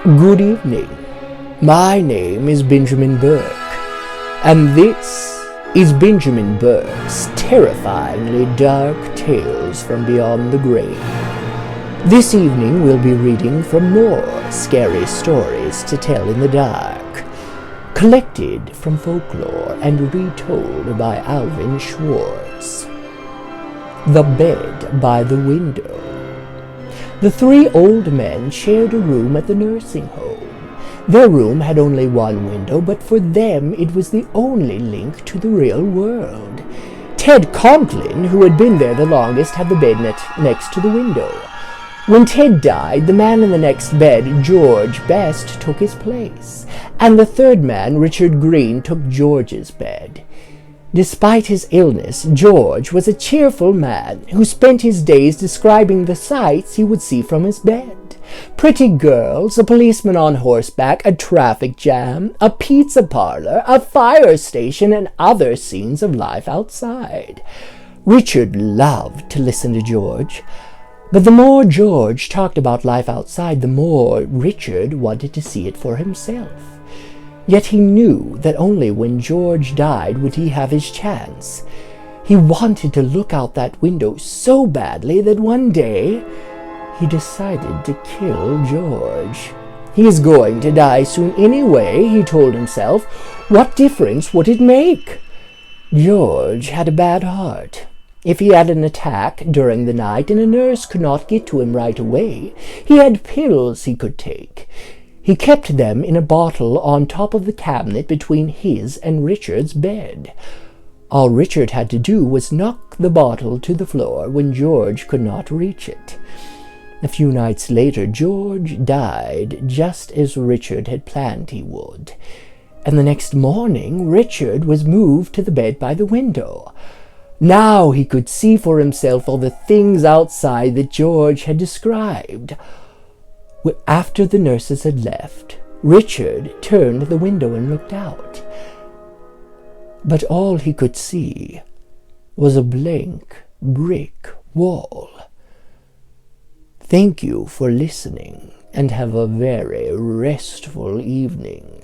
Good evening. My name is Benjamin Burke, and this is Benjamin Burke's terrifyingly dark tales from beyond the grave. This evening we'll be reading from more scary stories to tell in the dark, collected from folklore and retold by Alvin Schwartz. The Bed by the Window. The three old men shared a room at the nursing home. Their room had only one window, but for them it was the only link to the real world. Ted Conklin, who had been there the longest, had the bed next to the window. When Ted died, the man in the next bed, George Best, took his place, and the third man, Richard Green, took George's bed. Despite his illness, George was a cheerful man who spent his days describing the sights he would see from his bed. Pretty girls, a policeman on horseback, a traffic jam, a pizza parlor, a fire station, and other scenes of life outside. Richard loved to listen to George, but the more George talked about life outside, the more Richard wanted to see it for himself. Yet he knew that only when George died would he have his chance. He wanted to look out that window so badly that one day he decided to kill George. He is going to die soon anyway, he told himself. What difference would it make? George had a bad heart. If he had an attack during the night and a nurse could not get to him right away, he had pills he could take. He kept them in a bottle on top of the cabinet between his and Richard's bed. All Richard had to do was knock the bottle to the floor when George could not reach it. A few nights later, George died just as Richard had planned he would. And the next morning, Richard was moved to the bed by the window. Now he could see for himself all the things outside that George had described. After the nurses had left, Richard turned to the window and looked out. But all he could see was a blank brick wall. Thank you for listening, and have a very restful evening.